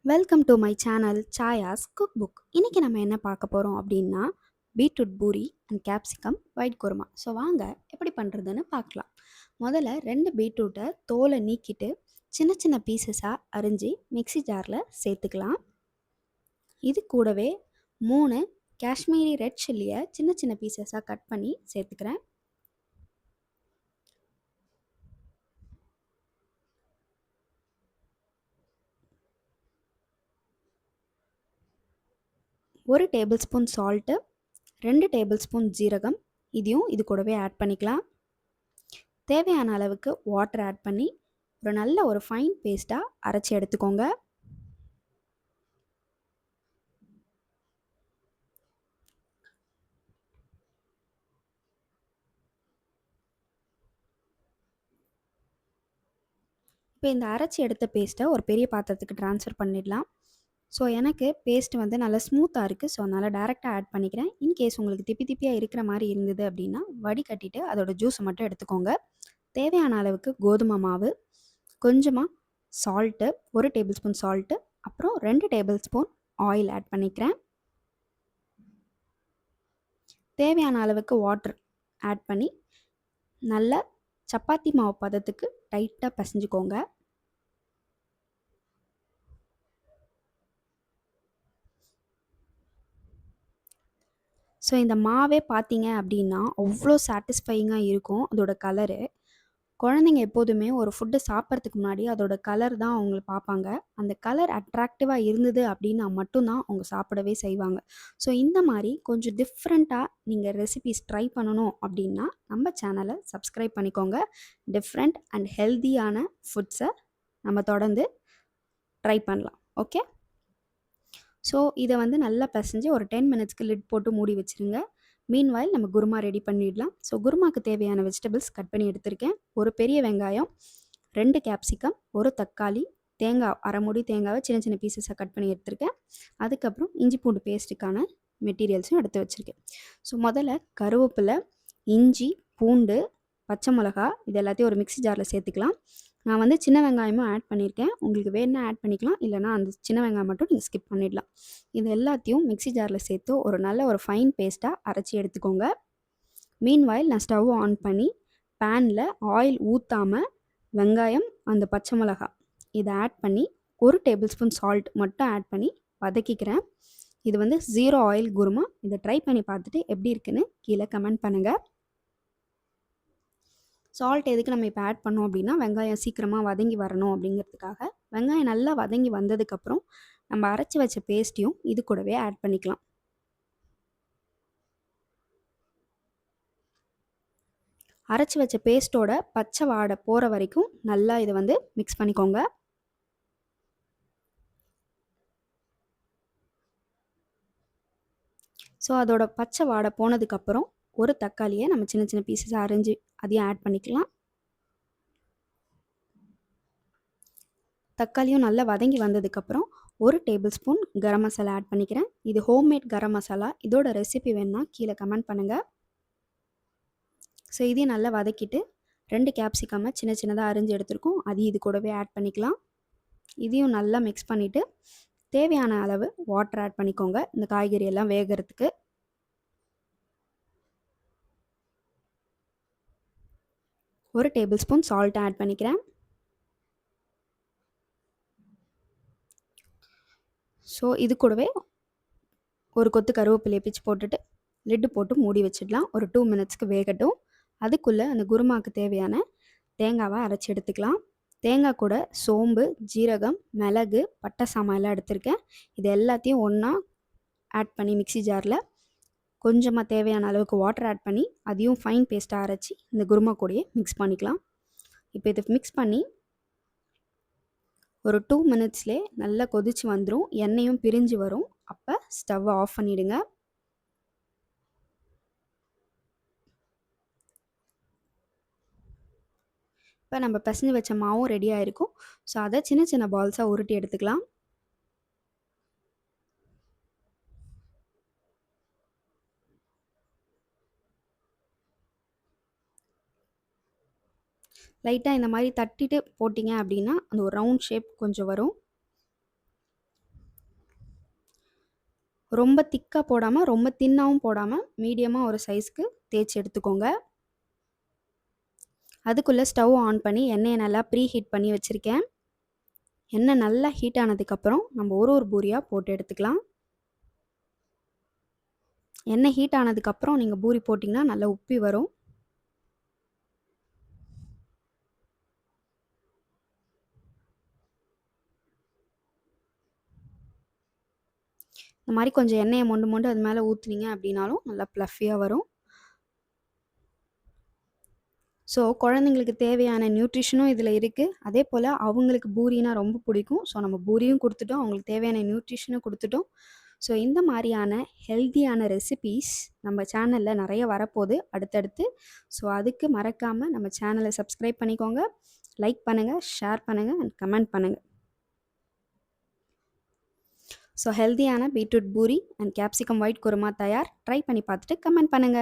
Welcome to my channel Chaya's cook book. இன்றைக்கி நம்ம என்ன பார்க்க போகிறோம் அப்படின்னா beetroot poori and capsicum white kurma. So வாங்க எப்படி பண்ணுறதுன்னு பார்க்கலாம். முதல்ல 2 பீட்ரூட்டை தோலை நீக்கிட்டு சின்ன சின்ன பீசஸாக அரிஞ்சு மிக்ஸி ஜாரில் சேர்த்துக்கலாம். இது கூடவே 3 காஷ்மீரி ரெட் சில்லியை சின்ன சின்ன பீசஸாக கட் பண்ணி சேர்த்துக்கிறேன். ஒரு table spoon salt, 2 table spoon ஜீரகம் இதையும் இது கூடவே ஆட் பண்ணிக்கலாம். தேவையான அளவுக்கு வாட்டர் ஆட் பண்ணி நல்ல ஒரு ஃபைன் பேஸ்ட்டாக அரைச்சி எடுத்துக்கோங்க. இப்போ இந்த அரைச்சி எடுத்த பேஸ்ட்டை ஒரு பெரிய பாத்திரத்துக்கு ட்ரான்ஸ்ஃபர் பண்ணிடலாம். ஸோ எனக்கு பேஸ்ட் நல்லா ஸ்மூத்தாக இருக்குது. ஸோ அதனால் டேரெக்டாக ஆட் பண்ணிக்கிறேன். இன்கேஸ் உங்களுக்கு திப்பி திப்பியாக இருக்கிற மாதிரி இருந்தது அப்படின்னா வடிகட்டிட்டு அதோட ஜூஸை மட்டும் எடுத்துக்கோங்க. தேவையான அளவுக்கு கோதுமை மாவு, கொஞ்சமாக சால்ட்டு, 1 டேபிள் ஸ்பூன் சால்ட்டு, அப்புறம் 2 டேபிள் ஸ்பூன் ஆயில் ஆட் பண்ணிக்கிறேன். தேவையான அளவுக்கு வாட்டர் ஆட் பண்ணி நல்லா சப்பாத்தி மாவு பதத்துக்கு டைட்டாக பிசைஞ்சுக்கோங்க. ஸோ இந்த மாவே பார்த்தீங்க அப்படின்னா அவ்வளோ சாட்டிஸ்ஃபையிங்காக இருக்கும் அதோட கலரு. குழந்தைங்க எப்போதுமே ஒரு ஃபுட்டு சாப்பிட்றதுக்கு முன்னாடி அதோட கலர் தான் அவங்க பார்ப்பாங்க. அந்த கலர் அட்ராக்டிவாக இருந்தது அப்படின்னா மட்டும்தான் அவங்க சாப்பிடவே செய்வாங்க. ஸோ இந்த மாதிரி கொஞ்சம் டிஃப்ரெண்ட்டாக நீங்கள் ரெசிபீஸ் ட்ரை பண்ணணும் அப்படின்னா நம்ம சேனலை சப்ஸ்கிரைப் பண்ணிக்கோங்க. டிஃப்ரெண்ட் அண்ட் ஹெல்தியான ஃபுட்ஸை நம்ம தொடர்ந்து ட்ரை பண்ணலாம். ஓகே, ஸோ இதை நல்லா பிசைஞ்சு ஒரு 10 மினிட்ஸ்க்கு லிட் போட்டு மூடி வச்சுருங்க. மீன்வாயில் நம்ம குருமா ரெடி பண்ணிடலாம். ஸோ குருமாக்கு தேவையான வெஜிடபிள்ஸ் கட் பண்ணி எடுத்திருக்கேன். ஒரு பெரிய வெங்காயம், 2 கேப்சிகம், 1 தக்காளி, தேங்காய், அரை மூடி தேங்காவை சின்ன சின்ன பீசஸாக கட் பண்ணி எடுத்திருக்கேன். அதுக்கப்புறம் இஞ்சி பூண்டு பேஸ்ட்டுக்கான மெட்டீரியல்ஸும் எடுத்து வச்சுருக்கேன். ஸோ முதல்ல கருவேப்பிலை, இஞ்சி, பூண்டு, பச்சை மிளகா இது எல்லாத்தையும் ஒரு மிக்ஸி ஜாரில் சேர்த்துக்கலாம். நான் சின்ன வெங்காயமும் ஆட் பண்ணியிருக்கேன். உங்களுக்கு வேணுன்னா ஆட் பண்ணிக்கலாம், இல்லைனா அந்த சின்ன வெங்காயம் மட்டும் நீங்கள் ஸ்கிப் பண்ணிடலாம். இது எல்லாத்தையும் மிக்ஸி ஜாரில் சேர்த்து ஒரு நல்ல ஒரு ஃபைன் பேஸ்ட்டாக அரைச்சி எடுத்துக்கோங்க. மீன்வாயில் நான் ஸ்டவ் ஆன் பண்ணி பேனில் ஆயில் ஊற்றாமல் வெங்காயம், அந்த பச்சை மிளகா இதை ஆட் பண்ணி 1 டேபிள் ஸ்பூன் சால்ட் மட்டும் ஆட் பண்ணி வதக்கிக்கிறேன். இது 0 ஆயில் குருமா. இதை ட்ரை பண்ணி பார்த்துட்டு எப்படி இருக்குன்னு கீழே கமெண்ட் பண்ணுங்கள். சால்ட் எதுக்கு நம்ம இப்போ ஆட் பண்ணோம் அப்படின்னா வெங்காயம் சீக்கிரமாக வதங்கி வரணும் அப்படிங்கிறதுக்காக. வெங்காயம் நல்லா வதங்கி வந்ததுக்கப்புறம் நம்ம அரைச்சி வச்ச பேஸ்ட்டையும் இது கூடவே ஆட் பண்ணிக்கலாம். அரைச்சி வச்ச பேஸ்ட்டோட பச்சை வாடை போகிற வரைக்கும் நல்லா இதை மிக்ஸ் பண்ணிக்கோங்க. ஸோ அதோட பச்சை வாடை போனதுக்கப்புறம் ஒரு தக்காளியை நம்ம சின்ன சின்ன பீசஸ் அரைஞ்சி அதையும் ஆட் பண்ணிக்கலாம். தக்காளியும் நல்லா வதங்கி வந்ததுக்கப்புறம் 1 table spoon garam masala add பண்ணிக்கிறேன். இது ஹோம்மேட் கரம் மசாலா. இதோட ரெசிபி வேணுன்னா கீழே கமெண்ட் பண்ணுங்கள். ஸோ இதையும் நல்லா வதக்கிட்டு 2 கேப்சிகம்மை சின்ன சின்னதாக அரிஞ்சு எடுத்துருக்கோம், அதையும் இது கூடவே ஆட் பண்ணிக்கலாம். இதையும் நல்லா மிக்ஸ் பண்ணிவிட்டு தேவையான அளவு வாட்டர் ஆட் பண்ணிக்கோங்க இந்த காய்கறி எல்லாம் வேகிறதுக்கு. ஒரு டேபிள் ஸ்பூன் சால்ட் ஆட் பண்ணிக்கிறேன். ஸோ இது கூடவே ஒரு கொத்து கருவேப்பிலையை பிச்சு போட்டுட்டு லிட்டு போட்டு மூடி வச்சிடலாம். ஒரு 2 மினிட்ஸ்க்கு வேகட்டும். அதுக்குள்ளே அந்த குருமாவுக்கு தேவையான தேங்காவை அரைச்சி எடுத்துக்கலாம். தேங்காய் கூட சோம்பு, ஜீரகம், மிளகு, பட்டை சாமான் எல்லாம் எடுத்திருக்கேன். இது எல்லாத்தையும் ஒன்றா ஆட் பண்ணி மிக்ஸி ஜாரில் கொஞ்சமாக தேவையான அளவுக்கு வாட்டர் ஆட் பண்ணி அதையும் ஃபைன் பேஸ்ட்டாக அரைச்சி இந்த குருமா கூடயே மிக்ஸ் பண்ணிக்கலாம். இப்போ இதை மிக்ஸ் பண்ணி ஒரு 2 மினிட்ஸ்லேயே நல்லா கொதிச்சு வந்துடும், எண்ணெயும் பிரிஞ்சு வரும். அப்போ ஸ்டவ்வை ஆஃப் பண்ணிவிடுங்க. இப்போ நம்ம பிசைஞ்சு வச்ச மாவும் ரெடியாக இருக்கும். ஸோ அதை சின்ன சின்ன பால்ஸாக உருட்டி எடுத்துக்கலாம். லைட்டாக இந்த மாதிரி தட்டிட்டு போட்டிங்க அப்படின்னா அந்த ஒரு ரவுண்ட் ஷேப் கொஞ்சம் வரும். ரொம்ப திக்கா போடாம, ரொம்ப தின்னாவும் போடாம, மீடியமா ஒரு சைஸ்க்கு தேய்ச்சு எடுத்துக்கோங்க. அதுக்குள்ள ஸ்டவ் ஆன் பண்ணி எண்ணெய நல்லா ப்ரீ ஹீட் பண்ணி வச்சிருக்கேன். எண்ணெய் நல்லா ஹீட் ஆனதுக்கப்புறம் நம்ம ஒரு பூரியா போட்டு எடுத்துக்கலாம். எண்ணெய் ஹீட் ஆனதுக்கப்புறம் நீங்க பூரி போட்டிங்கன்னா நல்லா உப்பி வரும். இந்த மாரி கொஞ்சம் எண்ணெய மொண்டு மொண்டு அது மேல ஊத்துனீங்க அப்படின்னாலும் நல்லா ப்ளஃபியா வரும். ஸோ குழந்தைங்களுக்கு தேவையான நியூட்ரிஷனும் இதில இருக்கு. அதேபோல அவங்களுக்கு பூரினா ரொம்ப பிடிக்கும். ஸோ நம்ம பூரியும் குடுத்துட்டோம். அவங்களுக்கு தேவையான நியூட்ரிஷனும் குடுத்துட்டோம். ஸோ இந்த மாரியான ஹெல்தியான ரெசிபீஸ் நம்ம சேனல்ல நெறைய வரப்போது அடுத்தடுத்து. ஸோ அதுக்கு மறக்காம நம்ம சேனல சப்ஸ்கிரைப் பண்ணிக்கோங்க. லைக் பண்ணுங்க, ஷேர் பண்ணுங்க அண்ட் கமெண்ட் பண்ணுங்க. ஸோ ஹெல்தியான beetroot poori and capsicum white kurma தயார். ட்ரை பண்ணி பார்த்துட்டு கமெண்ட் பண்ணுங்க.